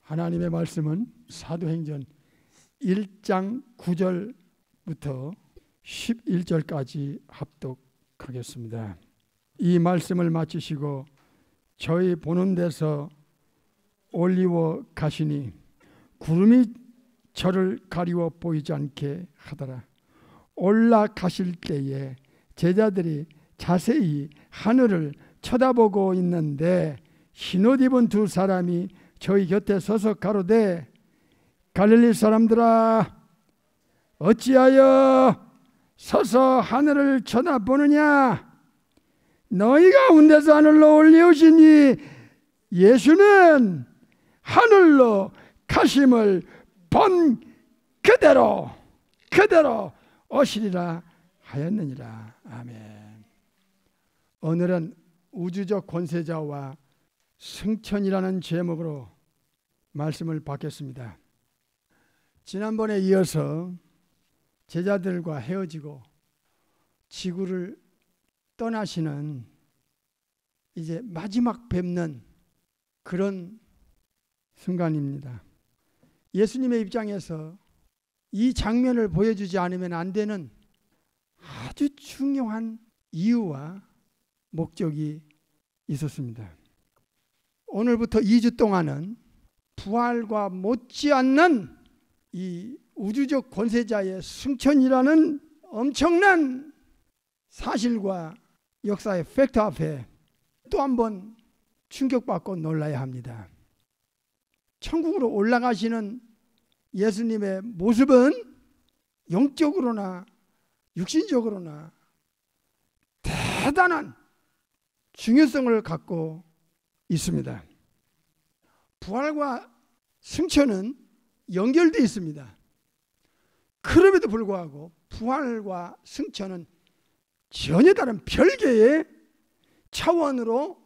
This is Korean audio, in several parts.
하나님의 말씀은 사도행전 1장 9절부터 11절까지 합독하겠습니다. 이 말씀을 마치시고 저희 보는 데서 올리워 가시니 구름이 저를 가리워 보이지 않게 하더라. 올라가실 때에 제자들이 자세히 하늘을 쳐다보고 있는데 흰옷 입은 두 사람이 저희 곁에 서서 가로되 갈릴리 사람들아 어찌하여 서서 하늘을 쳐다보느냐. 너희 가운데서 하늘로 올리우시니 예수는 하늘로 가심을 본 그대로 오시리라 하였느니라. 아멘. 오늘은 우주적 권세자와 승천이라는 제목으로 말씀을 받겠습니다. 지난번에 이어서 제자들과 헤어지고 지구를 떠나시는 이제 마지막 뵙는 그런 순간입니다. 예수님의 입장에서 이 장면을 보여주지 않으면 안 되는 아주 중요한 이유와 목적이 있었습니다. 오늘부터 2주 동안은 부활과 못지않는 이 우주적 권세자의 승천이라는 엄청난 사실과 역사의 팩트 앞에 또 한번 충격받고 놀라야 합니다. 천국으로 올라가시는 예수님의 모습은 영적으로나 육신적으로나 대단한 중요성을 갖고 있습니다. 부활과 승천은 연결되어 있습니다. 그럼에도 불구하고 부활과 승천은 전혀 다른 별개의 차원으로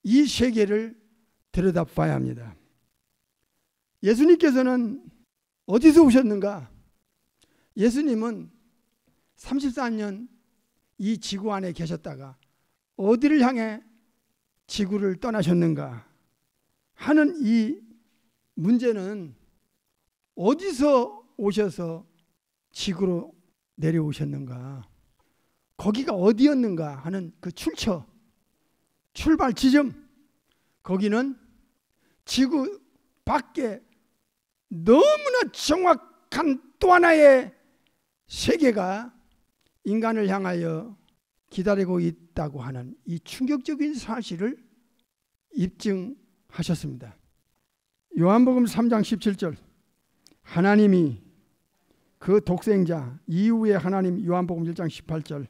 이 세계를 들여다봐야 합니다. 예수님께서는 어디서 오셨는가? 예수님은 34년 이 지구 안에 계셨다가 어디를 향해 지구를 떠나셨는가 하는 이 문제는 어디서 오셔서 지구로 내려오셨는가, 거기가 어디였는가 하는 그 출발 지점, 거기는 지구 밖에 너무나 정확한 또 하나의 세계가 인간을 향하여 기다리고 있다고 하는 이 충격적인 사실을 입증하셨습니다. 요한복음 3장 17절, 하나님이 그 독생자 이후에 하나님, 요한복음 1장 18절,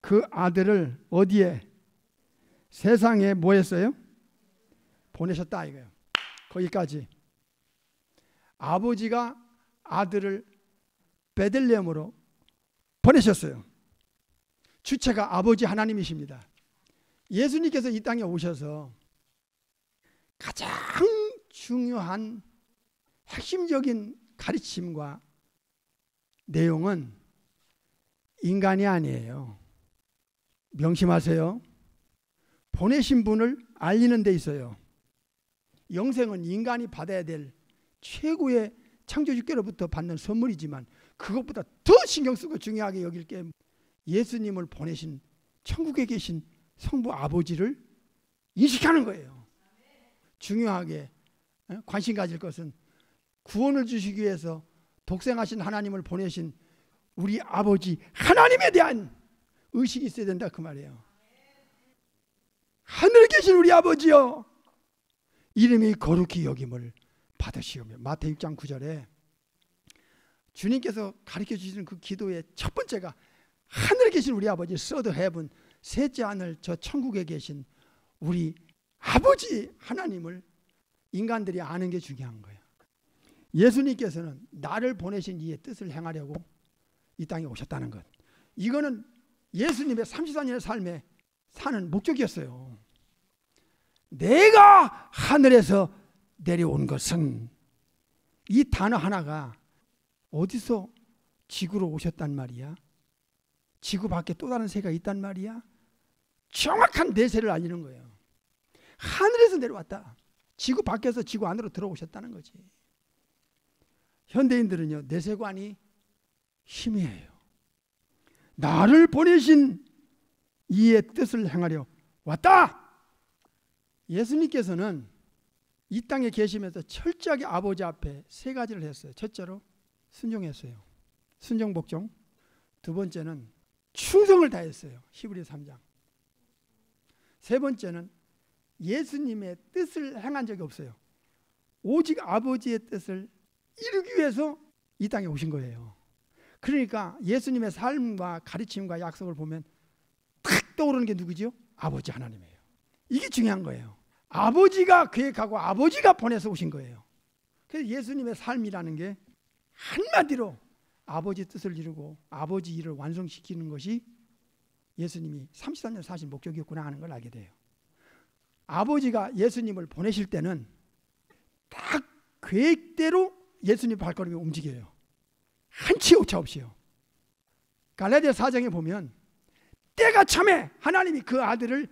그 아들을 어디에, 세상에 뭐 했어요? 보내셨다 이거예요. 거기까지. 아버지가 아들을 베들레헴으로 보내셨어요. 주체가 아버지 하나님이십니다. 예수님께서 이 땅에 오셔서 가장 중요한 핵심적인 가르침과 내용은 인간이 아니에요. 명심하세요. 보내신 분을 알리는 데 있어요. 영생은 인간이 받아야 될 최고의 창조주께로부터 받는 선물이지만 그것보다 더 신경 쓰고 중요하게 여길 게 예수님을 보내신 천국에 계신 성부 아버지를 인식하는 거예요. 중요하게 관심 가질 것은 구원을 주시기 위해서 독생하신 하나님을 보내신 우리 아버지 하나님에 대한 의식이 있어야 된다 그 말이에요. 하늘에 계신 우리 아버지여, 이름이 거룩히 여김을 받으시오며. 마태복음 6장 9절에 주님께서 가르쳐 주시는 그 기도의 첫 번째가 하늘에 계신 우리 아버지, 서드 헤븐, 셋째 하늘, 저 천국에 계신 우리 아버지 하나님을 인간들이 아는 게 중요한 거예요. 예수님께서는 나를 보내신 이의 뜻을 행하려고 이 땅에 오셨다는 것, 이거는 예수님의 34년의 삶의 사는 목적이었어요. 내가 하늘에서 내려온 것은, 이 단어 하나가 어디서 지구로 오셨단 말이야? 지구 밖에 또 다른 새가 있단 말이야? 정확한 내세를 알리는 거예요. 하늘에서 내려왔다. 지구 밖에서 지구 안으로 들어오셨다는 거지. 현대인들은요, 내세관이 희미해요. 나를 보내신 이의 뜻을 행하려 왔다. 예수님께서는 이 땅에 계시면서 철저하게 아버지 앞에 세 가지를 했어요. 첫째로 순종했어요. 순종 복종. 두 번째는 충성을 다했어요. 히브리서 3장. 세 번째는 예수님의 뜻을 행한 적이 없어요. 오직 아버지의 뜻을 이루기 위해서 이 땅에 오신 거예요. 그러니까 예수님의 삶과 가르침과 약속을 보면 탁 떠오르는 게 누구지요? 아버지 하나님이에요. 이게 중요한 거예요. 아버지가 계획하고 아버지가 보내서 오신 거예요. 그래서 예수님의 삶이라는 게 한마디로 아버지 뜻을 이루고 아버지 일을 완성시키는 것이 예수님이 33년 사신 목적이었구나 하는 걸 알게 돼요. 아버지가 예수님을 보내실 때는 딱 계획대로 예수님 발걸음이 움직여요. 한치 오차 없이요. 갈라디아 4장에 보면 때가 참에 하나님이 그 아들을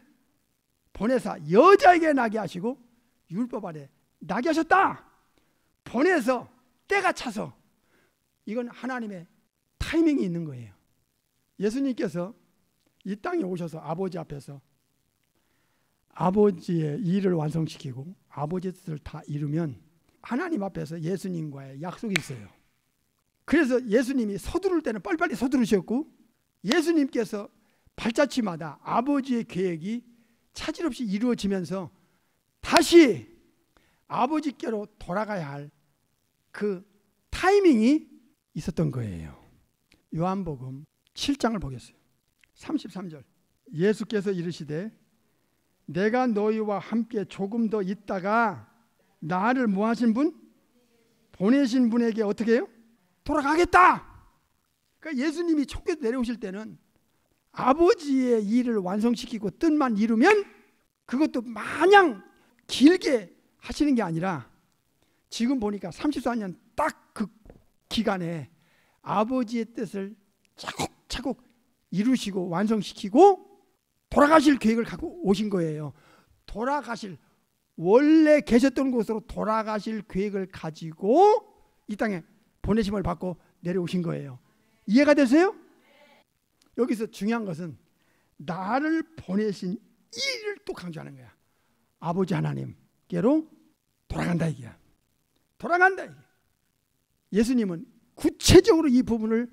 보내사 여자에게 나게 하시고 율법 아래 나게 하셨다. 보내서 때가 차서, 이건 하나님의 타이밍이 있는 거예요. 예수님께서 이 땅에 오셔서 아버지 앞에서 아버지의 일을 완성시키고 아버지의 뜻을 다 이루면 하나님 앞에서 예수님과의 약속이 있어요. 그래서 예수님이 서두를 때는 빨리빨리 서두르셨고, 예수님께서 발자취마다 아버지의 계획이 차질 없이 이루어지면서 다시 아버지께로 돌아가야 할 그 타이밍이 있었던 거예요. 요한복음 7장을 보겠어요. 33절. 예수께서 이르시되 내가 너희와 함께 조금 더 있다가 나를 뭐 하신 분? 보내신 분에게 어떻게 해요? 돌아가겠다. 그러니까 예수님이 천국에 내려오실 때는 아버지의 일을 완성시키고 뜻만 이루면 그것도 마냥 길게 하시는 게 아니라 지금 보니까 34년 딱 그 기간에 아버지의 뜻을 차곡차곡 이루시고 완성시키고 돌아가실 계획을 갖고 오신 거예요. 돌아가실, 원래 계셨던 곳으로 돌아가실 계획을 가지고 이 땅에 보내심을 받고 내려오신 거예요. 이해가 되세요? 여기서 중요한 것은 나를 보내신 이를 또 강조하는 거야. 아버지 하나님께로 돌아간다 이게야. 돌아간다 이게. 예수님은 구체적으로 이 부분을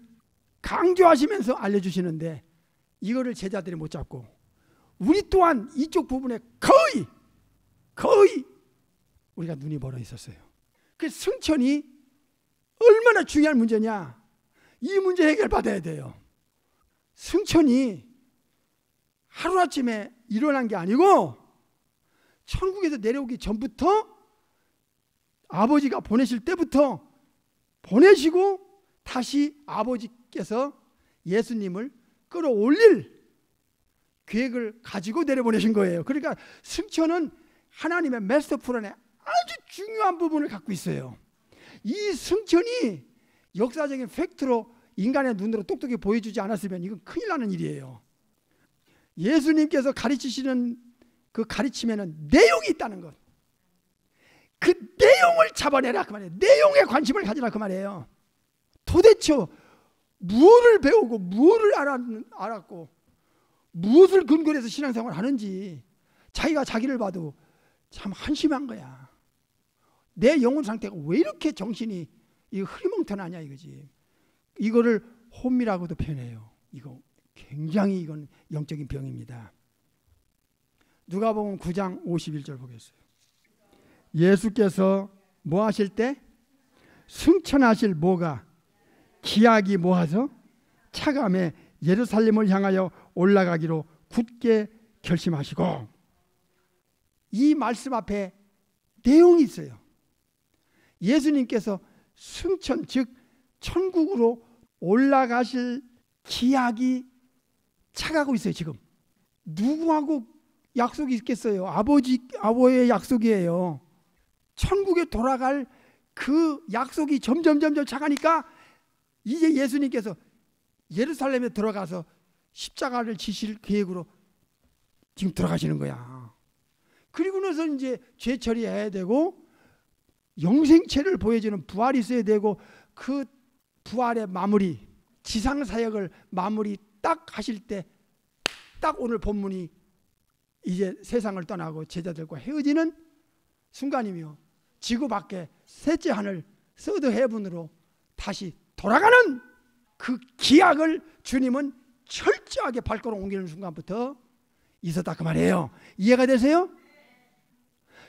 강조하시면서 알려주시는데 이거를 제자들이 못 잡고 우리 또한 이쪽 부분에 거의 우리가 눈이 멀어 있었어요. 그 승천이 얼마나 중요한 문제냐. 이 문제 해결받아야 돼요. 승천이 하루아침에 일어난 게 아니고 천국에서 내려오기 전부터 아버지가 보내실 때부터 보내시고 다시 아버지께서 예수님을 끌어올릴 계획을 가지고 내려보내신 거예요. 그러니까 승천은 하나님의 마스터 플랜의 아주 중요한 부분을 갖고 있어요. 이 승천이 역사적인 팩트로 인간의 눈으로 똑똑히 보여주지 않았으면 이건 큰일 나는 일이에요. 예수님께서 가르치시는 그 가르침에는 내용이 있다는 것. 그 내용을 잡아내라 그 말이에요. 내용에 관심을 가지라 그 말이에요. 도대체 무엇을 배우고 무엇을 알았고 무엇을 근거로 해서 신앙생활을 하는지 자기가 자기를 봐도 참 한심한 거야. 내 영혼 상태가 왜 이렇게 정신이 흐리멍텅하냐 이거지. 이거를 혼미라고도 표현해요. 이거 굉장히 이건 영적인 병입니다. 누가복음 9장 51절 보겠어요. 예수께서 뭐 하실 때? 승천하실 뭐가? 기약이 모아서 차감에 예루살렘을 향하여 올라가기로 굳게 결심하시고, 이 말씀 앞에 내용이 있어요. 예수님께서 승천 즉 천국으로 올라가실 기약이 차가고 있어요. 지금 누구하고 약속이 있겠어요? 아버지의 약속이에요. 천국에 돌아갈 그 약속이 점점 차가니까 이제 예수님께서 예루살렘에 들어가서 십자가를 지실 계획으로 지금 들어가시는 거야. 그리고 나서 이제 죄 처리해야 되고 영생체를 보여주는 부활이 있어야 되고 그 부활의 마무리, 지상사역을 마무리 딱 하실 때 딱 오늘 본문이 이제 세상을 떠나고 제자들과 헤어지는 순간이며 지구 밖에 셋째 하늘 서드 헤븐으로 다시 돌아가는 그 기약을 주님은 철저하게 발걸음 옮기는 순간부터 있었다 그 말이에요. 이해가 되세요?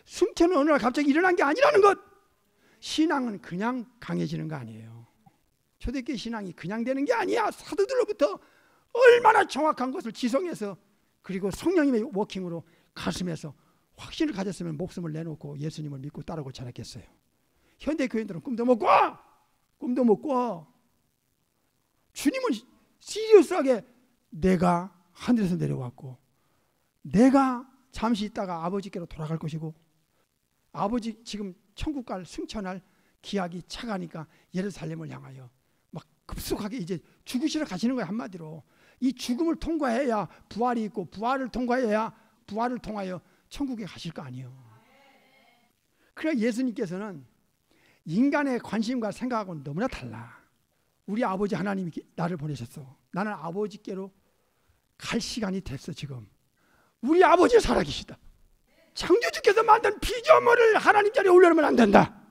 승천은 어느 날 갑자기 일어난 게 아니라는 것. 신앙은 그냥 강해지는 거 아니에요. 초대교회 신앙이 그냥 되는 게 아니야. 사도들로부터 얼마나 정확한 것을 지성해서 그리고 성령님의 워킹으로 가슴에서 확신을 가졌으면 목숨을 내놓고 예수님을 믿고 따르고 자랐겠어요. 현대 교인들은 꿈도 못 꿔. 주님은 시리어스하게 내가 하늘에서 내려왔고 내가 잠시 있다가 아버지께로 돌아갈 것이고 아버지 지금 천국 갈 승천할 기약이 차가니까 예루살렘을 향하여 막 급속하게 이제 죽으시러 가시는 거예요. 한마디로 이 죽음을 통과해야 부활이 있고 부활을 통과해야 부활을 통하여 천국에 가실 거 아니에요. 그래 예수님께서는 인간의 관심과 생각하고는 너무나 달라. 우리 아버지 하나님이 나를 보내셨어. 나는 아버지께로 갈 시간이 됐어. 지금 우리 아버지 살아계시다. 창조주께서 만든 피조물을 하나님 자리에 올려놓으면 안 된다.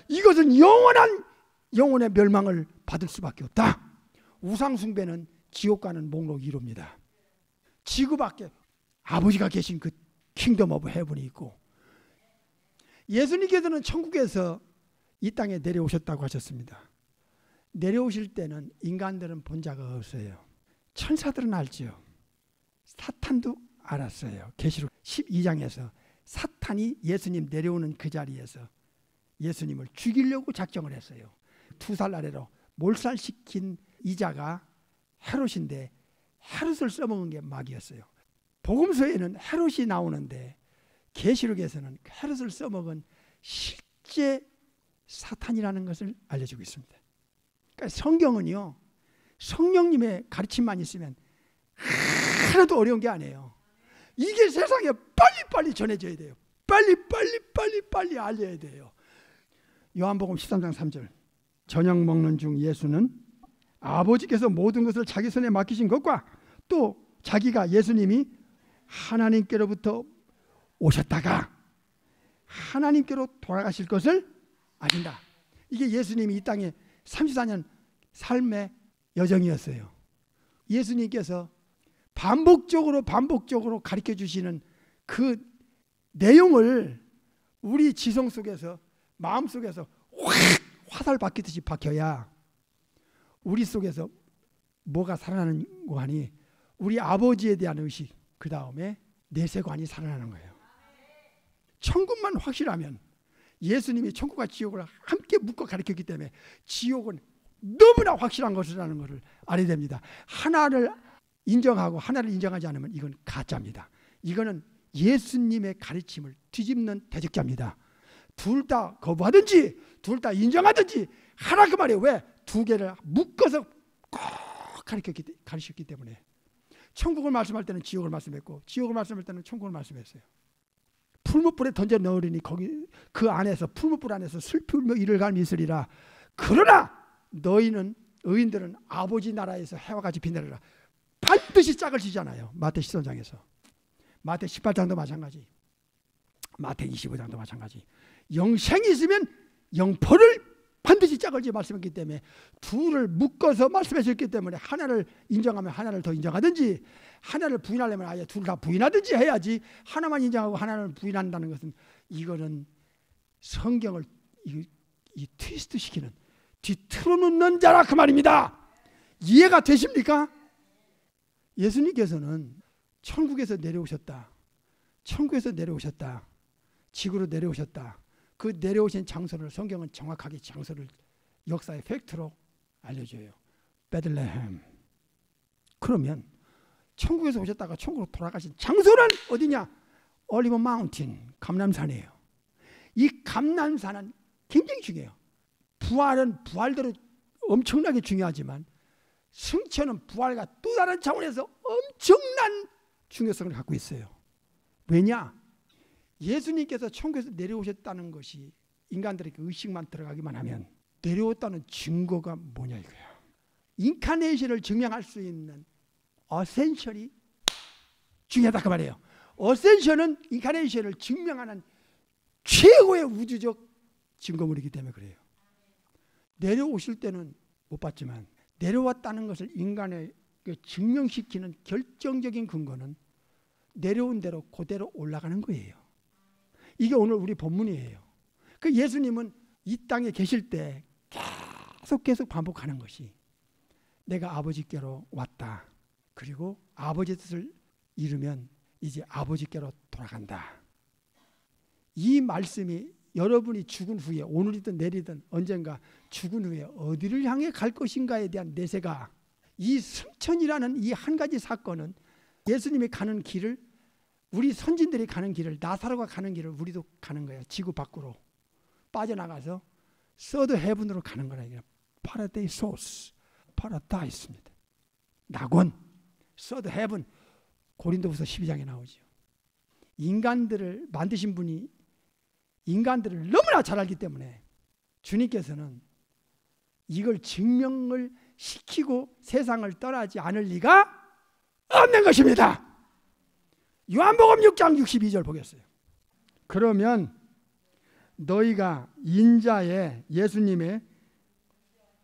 이것은 영원의 멸망을 받을 수밖에 없다. 우상숭배는 지옥 가는 목록 1호입니다. 지구 밖에 아버지가 계신 그 킹덤 오브 헤븐이 있고 예수님께서는 천국에서 이 땅에 내려오셨다고 하셨습니다. 내려오실 때는 인간들은 본 자가 없어요. 천사들은 알지요. 사탄도 알았어요. 계시록 12장에서 사탄이 예수님 내려오는 그 자리에서 예수님을 죽이려고 작정을 했어요. 2살 아래로 몰살시킨 이자가 헤롯인데 헤롯을 써먹은 게 마귀였어요. 복음서에는 헤롯이 나오는데 계시록에서는 헤롯을 써먹은 실제 사탄이라는 것을 알려주고 있습니다. 그러니까 성경은요, 성령님의 가르침만 있으면 하나도 어려운 게 아니에요. 이게 세상에 빨리 전해져야 돼요. 빨리 알려야 돼요. 요한복음 13장 3절. 저녁 먹는 중 예수는 아버지께서 모든 것을 자기 손에 맡기신 것과 또 자기가 예수님이 하나님께로부터 오셨다가 하나님께로 돌아가실 것을 아신다. 이게 예수님이 이 땅에 34년 삶의 여정이었어요. 예수님께서 반복적으로 가르쳐 주시는 그 내용을 우리 지성 속에서 마음 속에서 확 화살 박히듯이 박혀야 우리 속에서 뭐가 살아나는 거 아니? 우리 아버지에 대한 의식, 그 다음에 내세관이 살아나는 거예요. 천국만 확실하면 예수님이 천국과 지옥을 함께 묶어 가르쳤기 때문에 지옥은 너무나 확실한 것이라는 것을 알아야 됩니다. 하나를 인정하고 하나를 인정하지 않으면 이건 가짜입니다. 이거는 예수님의 가르침을 뒤집는 대적자입니다. 둘 다 거부하든지 둘 다 인정하든지 하나 그 말이에요. 왜? 두 개를 묶어서 꼭 가르쳤기 때문에 천국을 말씀할 때는 지옥을 말씀했고 지옥을 말씀할 때는 천국을 말씀했어요. 풀무불에 던져 넣으리니 거기 그 안에서 풀무불 안에서 슬피 울며 이를 갈미 있으리라. 그러나 너희는 의인들은 아버지 나라에서 해와 같이 빛내리라. 반드시 짝을 지잖아요. 마태 13장에서 마태 18장도 마찬가지, 마태 25장도 마찬가지. 영생이 있으면 영포를 반드시 짝을 지어 말씀했기 때문에 둘을 묶어서 말씀하셨기 때문에 하나를 인정하면 하나를 더 인정하든지 하나를 부인하려면 아예 둘 다 부인하든지 해야지 하나만 인정하고 하나를 부인한다는 것은 이거는 성경을 이 트위스트 시키는 뒤틀어 놓는 자라 그 말입니다. 이해가 되십니까? 예수님께서는 천국에서 내려오셨다. 천국에서 내려오셨다. 지구로 내려오셨다. 그 내려오신 장소를 성경은 정확하게 장소를 역사의 팩트로 알려줘요. 베들레헴. 그러면 천국에서 오셨다가 천국으로 돌아가신 장소는 어디냐? 올리브 마운틴, 감람산이에요. 이 감람산은 굉장히 중요해요. 부활은 부활대로 엄청나게 중요하지만 승천은 부활과 또 다른 차원에서 엄청난 중요성을 갖고 있어요. 왜냐? 예수님께서 천국에서 내려오셨다는 것이 인간들에게 의식만 들어가기만 하면 내려왔다는 증거가 뭐냐 이거야. 인카네이션을 증명할 수 있는 어센셜이 중요하다 그 말이에요. 어센션은 인카네이션을 증명하는 최고의 우주적 증거물이기 때문에 그래요. 내려오실 때는 못 봤지만 내려왔다는 것을 인간에게 증명시키는 결정적인 근거는 내려온 대로 그대로 올라가는 거예요. 이게 오늘 우리 본문이에요. 그 예수님은 이 땅에 계실 때 계속 반복하는 것이 내가 아버지께로 왔다. 그리고 아버지 뜻을 이루면 이제 아버지께로 돌아간다. 이 말씀이 여러분이 죽은 후에 오늘이든 내일이든 언젠가 죽은 후에 어디를 향해 갈 것인가에 대한 내세가 이 승천이라는 이 한 가지 사건은 예수님이 가는 길을 우리 선진들이 가는 길을 나사로가 가는 길을 우리도 가는 거예요. 지구 밖으로 빠져나가서 서드 헤븐으로 가는 거라. 파라데이소스, 파라다이스입니다. 낙원, 서드 헤븐. 고린도후서 12장에 나오죠. 인간들을 만드신 분이 인간들을 너무나 잘 알기 때문에 주님께서는 이걸 증명을 시키고 세상을 떠나지 않을 리가 없는 것입니다. 요한복음 6장 62절 보겠어요. 그러면 너희가 인자의 예수님의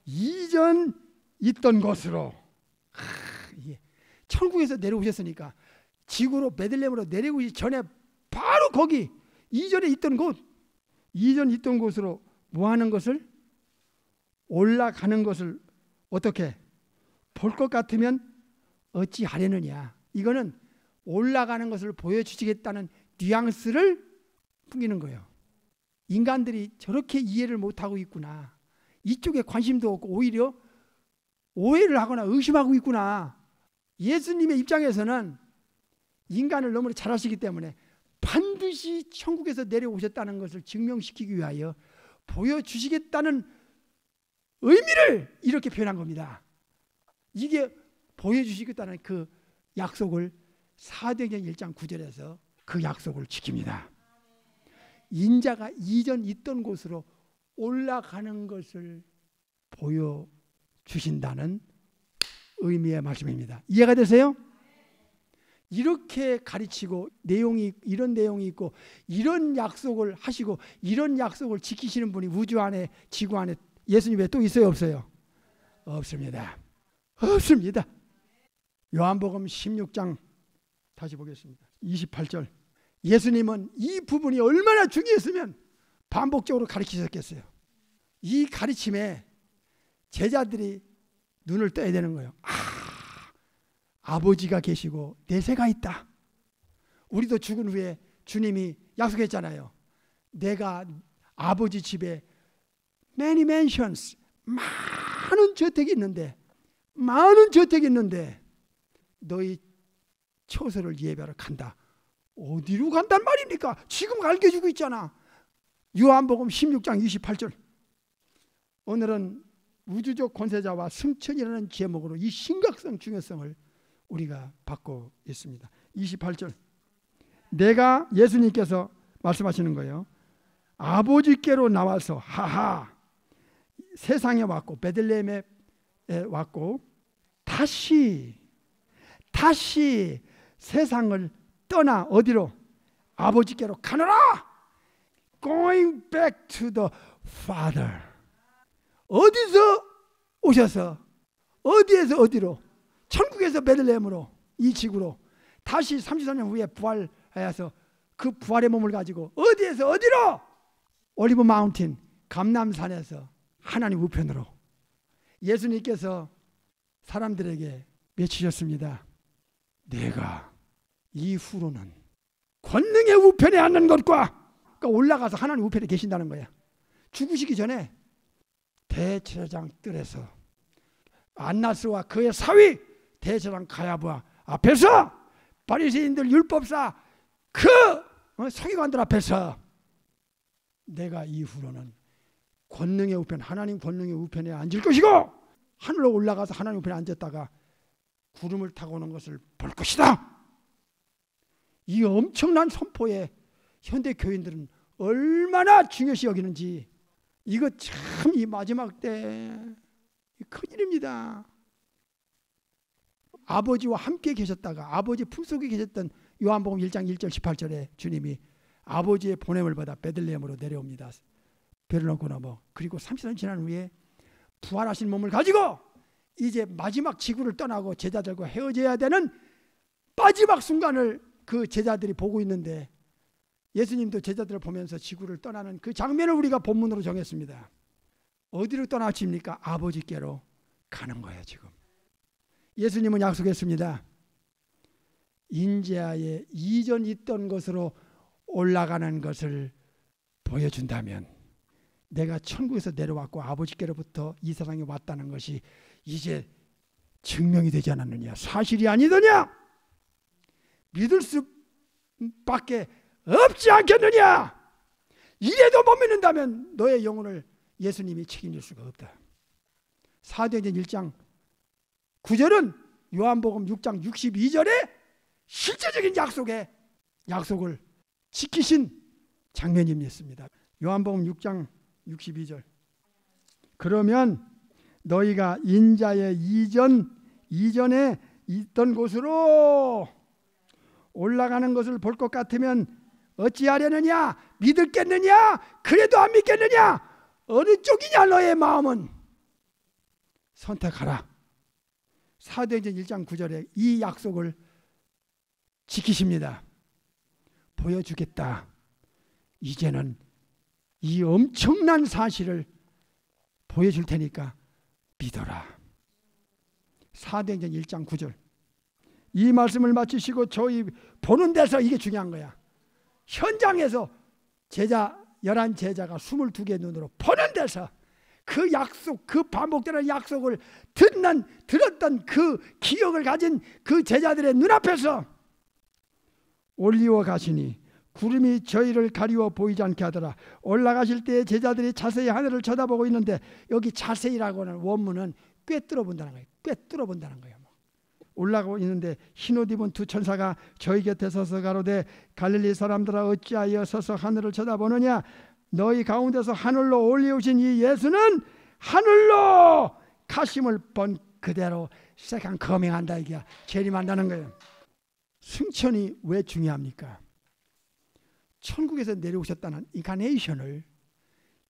이전 있던 곳으로 천국에서 내려오셨으니까 지구로 베들레헴으로 내려오기 전에 바로 거기 이전에 있던 곳, 이전 있던 곳으로 뭐 하는 것을 올라가는 것을 어떻게 볼 것 같으면 어찌 하려느냐. 이거는 올라가는 것을 보여주시겠다는 뉘앙스를 풍기는 거예요. 인간들이 저렇게 이해를 못하고 있구나. 이쪽에 관심도 없고 오히려 오해를 하거나 의심하고 있구나. 예수님의 입장에서는 인간을 너무 잘 아시기 때문에 반드시 천국에서 내려오셨다는 것을 증명시키기 위하여 보여주시겠다는 의미를 이렇게 표현한 겁니다. 이게 보여주시겠다는 그 약속을 사도행전 1장 9절에서 그 약속을 지킵니다. 인자가 이전 있던 곳으로 올라가는 것을 보여주신다는 의미의 말씀입니다. 이해가 되세요? 이렇게 가르치고 이런 내용이 있고 이런 약속을 하시고 이런 약속을 지키시는 분이 우주 안에 지구 안에 예수님 외에 또 있어요 없어요? 없습니다. 없습니다. 요한복음 16장 다시 보겠습니다. 28절. 예수님은 이 부분이 얼마나 중요했으면 반복적으로 가르치셨겠어요. 이 가르침에 제자들이 눈을 떠야 되는 거예요. 아버지가 계시고 내세가 있다. 우리도 죽은 후에 주님이 약속했잖아요. 내가 아버지 집에 many mansions, 많은 저택이 있는데 너희 처소를 예배하러 간다. 어디로 간단 말입니까? 지금 알려주고 있잖아. 요한복음 16장 28절. 오늘은 우주적 권세자와 승천이라는 제목으로 이 심각성 중요성을 우리가 받고 있습니다. 28절. 내가 예수님께서 말씀하시는 거예요. 아버지께로 나와서 세상에 왔고 베들레헴에 왔고 다시 세상을 떠나 어디로? 아버지께로 가노라. Going back to the Father. 어디서 오셔서 어디에서 어디로? 천국에서 베들레헴으로 이 지구로 다시 33년 후에 부활하여서 그 부활의 몸을 가지고 어디에서 어디로? 올리브 마운틴 감람산에서 하나님 우편으로 예수님께서 사람들에게 외치셨습니다. 내가 이후로는 권능의 우편에 앉는 것과 그러니까 올라가서 하나님 우편에 계신다는 거야. 죽으시기 전에 대제사장 뜰에서 안나스와 그의 사위 대제사장 가야부와 앞에서, 바리새인들 율법사 그 서기관들 앞에서 내가 이후로는 권능의 우편, 하나님 권능의 우편에 앉을 것이고 하늘로 올라가서 하나님 우편에 앉았다가 구름을 타고 오는 것을 볼 것이다. 이 엄청난 선포에 현대 교인들은 얼마나 중요시 여기는지, 이거 참 이 마지막 때 큰일입니다. 아버지와 함께 계셨다가 아버지 품속에 계셨던 요한복음 1장 1절 18절에 주님이 아버지의 보냄을 받아 베들레헴으로 내려옵니다. 배를 넘고 넘어. 그리고 30년 지난 후에 부활하신 몸을 가지고 이제 마지막 지구를 떠나고 제자들과 헤어져야 되는 마지막 순간을 그 제자들이 보고 있는데, 예수님도 제자들을 보면서 지구를 떠나는 그 장면을 우리가 본문으로 정했습니다. 어디로 떠나십니까? 아버지께로 가는 거예요. 지금 예수님은 약속했습니다. 인자의 이전 있던 것으로 올라가는 것을 보여준다면 내가 천국에서 내려왔고 아버지께로부터 이 세상에 왔다는 것이 이제 증명이 되지 않았느냐, 사실이 아니더냐, 믿을 수밖에 없지 않겠느냐. 이래도 못 믿는다면 너의 영혼을 예수님이 책임질 수가 없다. 사도행전 1장 9절은 요한복음 6장 62절에 실제적인 약속을 지키신 장면입니다. 요한복음 6장 62절. 그러면 너희가 인자의 이전에 있던 곳으로 올라가는 것을 볼 것 같으면 어찌하려느냐? 믿을겠느냐? 그래도 안 믿겠느냐? 어느 쪽이냐 너의 마음은? 선택하라. 사도행전 1장 9절에 이 약속을 지키십니다. 보여주겠다. 이제는 이 엄청난 사실을 보여줄 테니까 믿어라. 사도행전 1장 9절. 이 말씀을 마치시고 저희 보는 데서, 이게 중요한 거야. 현장에서 11제자가 22개의 눈으로 보는 데서 그 약속, 그 반복되는 약속을 들었던 그 기억을 가진 그 제자들의 눈앞에서 올리워 가시니 구름이 저희를 가리워 보이지 않게 하더라. 올라가실 때 제자들이 자세히 하늘을 쳐다보고 있는데, 여기 자세히라고 하는 원문은 꿰뚫어 본다는 거예요. 꿰뚫어 본다는 거예요. 올라가고 있는데 흰옷 입은 두 천사가 저희 곁에 서서 가로되 갈릴리 사람들아 어찌하여 서서 하늘을 쳐다보느냐? 너희 가운데서 하늘로 올리우신 이 예수는 하늘로 가심을 본 그대로 세컨 커밍한다, 이게 재림한다는 거예요. 승천이 왜 중요합니까? 천국에서 내려오셨다는 인카네이션을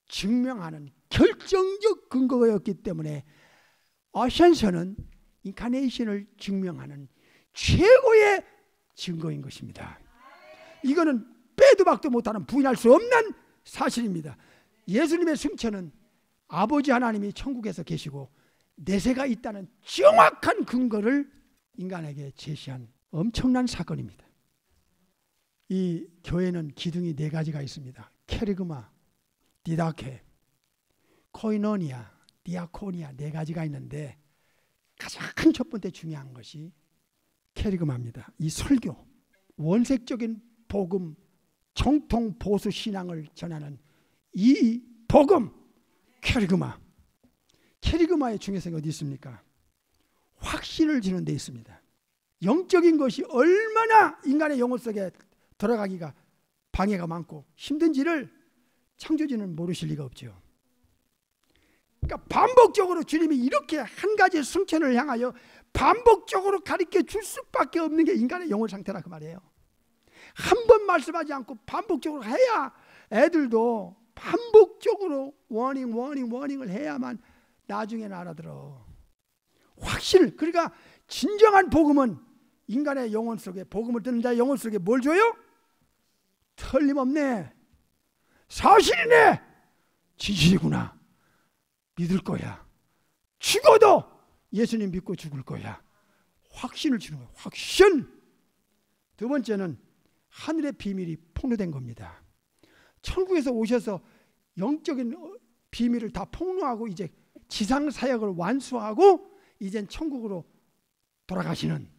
증명하는 결정적 근거였기 때문에 어센션은 인카네이션을 증명하는 최고의 증거인 것입니다. 이거는 빼도 박도 못하는, 부인할 수 없는 사실입니다. 예수님의 승천은 아버지 하나님이 천국에서 계시고 내세가 있다는 정확한 근거를 인간에게 제시한 엄청난 사건입니다. 이 교회는 기둥이 4가지가 있습니다. 케리그마, 디다케, 코이노니아, 디아코니아 4가지가 있는데 가장 첫 번째 중요한 것이 케리그마입니다. 이 설교, 원색적인 복음, 정통 보수 신앙을 전하는 이 복음, 케리그마. 케리그마의 중요성이 어디 있습니까? 확신을 주는 데 있습니다. 영적인 것이 얼마나 인간의 영혼 속에 들어가기가 방해가 많고 힘든지를 창조주는 모르실 리가 없죠. 그러니까 반복적으로 주님이 이렇게 한 가지 승천을 향하여 반복적으로 가르쳐 줄 수밖에 없는 게 인간의 영혼 상태라, 그 말이에요. 한 번 말씀하지 않고 반복적으로 해야, 애들도 반복적으로 워닝을 해야만 나중에는 알아들어. 확신을. 그러니까 진정한 복음은 인간의 영혼 속에, 복음을 듣는 자의 영혼 속에 뭘 줘요? 틀림없네, 사실이네, 진실이구나, 믿을 거야, 죽어도 예수님 믿고 죽을 거야, 확신을 주는 거예요. 확신. 두 번째는 하늘의 비밀이 폭로된 겁니다. 천국에서 오셔서 영적인 비밀을 다 폭로하고 이제 지상 사역을 완수하고 이젠 천국으로 돌아가시는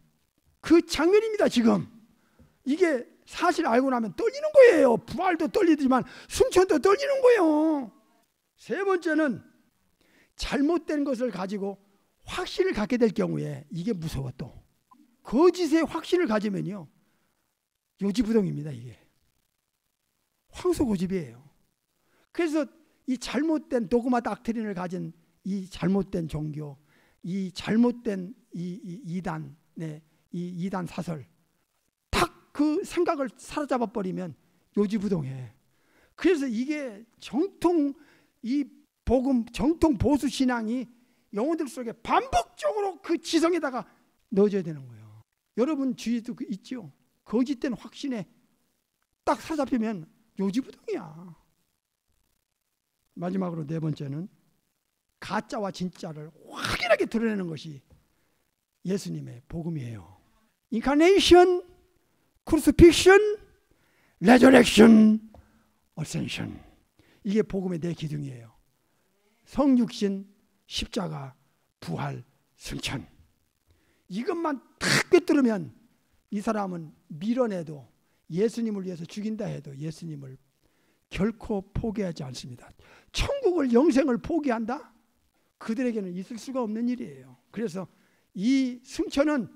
그 장면입니다. 지금 이게 사실 알고 나면 떨리는 거예요. 부활도 떨리지만 승천도 떨리는 거예요. 세 번째는 잘못된 것을 가지고 확신을 갖게 될 경우에 이게 무서워. 또 거짓의 확신을 가지면요 요지부동입니다. 이게 황소고집이에요. 그래서 이 잘못된 도그마 닥트린을 가진 이 잘못된 종교, 이 잘못된 이 이단, 이 이단 사설, 탁 그 생각을 사로잡아 버리면 요지부동해. 그래서 이게 정통 이 복음, 정통 보수 신앙이 영혼들 속에 반복적으로 그 지성에다가 넣어줘야 되는 거예요. 여러분 주위에도 있죠. 거짓된 확신에 딱 사로잡히면 요지부동이야. 마지막으로 네 번째는 가짜와 진짜를 확연하게 드러내는 것이 예수님의 복음이에요. 인카네이션, 크루시픽션, 레저렉션, 어센션. 이게 복음의 네 기둥이에요. 성육신, 십자가, 부활, 승천. 이것만 탁 꿰뚫으면 이 사람은 밀어내도 예수님을 위해서 죽인다 해도 예수님을 결코 포기하지 않습니다. 천국을, 영생을 포기한다? 그들에게는 있을 수가 없는 일이에요. 그래서 이 승천은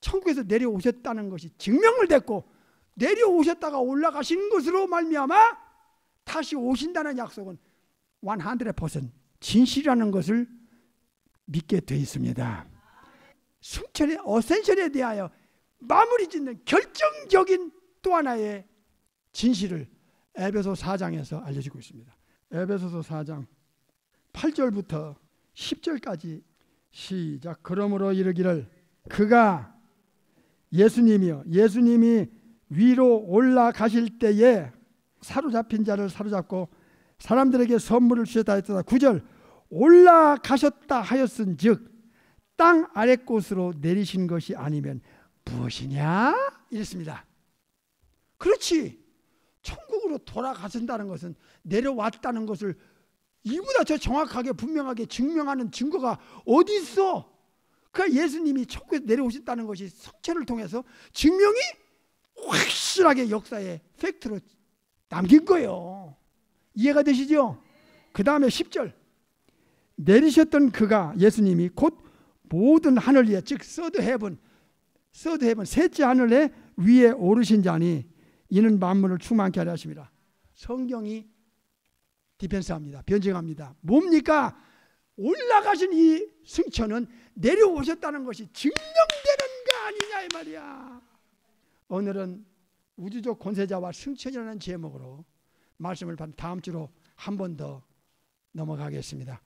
천국에서 내려오셨다는 것이 증명을 됐고, 내려오셨다가 올라가신 것으로 말미암아 다시 오신다는 약속은 100% 진실이라는 것을 믿게 되어 있습니다. 승천의 어센션에 대하여 마무리 짓는 결정적인 또 하나의 진실을 에베소 4장에서 알려주고 있습니다. 에베소서 4장 8절부터 10절까지 시작. 그러므로 이르기를 그가 예수님이요 예수님이 위로 올라가실 때에 사로잡힌 자를 사로잡고 사람들에게 선물을 주셨다 했다. 9절 올라가셨다 하였은즉 땅 아래 곳으로 내리신 것이 아니면 무엇이냐 이랬습니다. 그렇지. 천국으로 돌아가신다는 것은 내려왔다는 것을 이보다 더 정확하게 분명하게 증명하는 증거가 어디 있어? 그러니까 예수님이 천국에서 내려오셨다는 것이 성체를 통해서 증명이 확실하게 역사의 팩트로 남긴 거예요. 이해가 되시죠? 그 다음에 10절 내리셨던 그가 예수님이 곧 모든 하늘 위에 즉 서드 헤븐 셋째 하늘에 위에 오르신 자니 이는 만물을 충만케 하려 하십니다. 성경이 디펜스합니다. 변증합니다. 뭡니까? 올라가신 이 승천은 내려오셨다는 것이 증명되는 거 아니냐 이 말이야. 오늘은 우주적 권세자와 승천이라는 제목으로 말씀을 받은 다음 주로 한 번 더 넘어가겠습니다.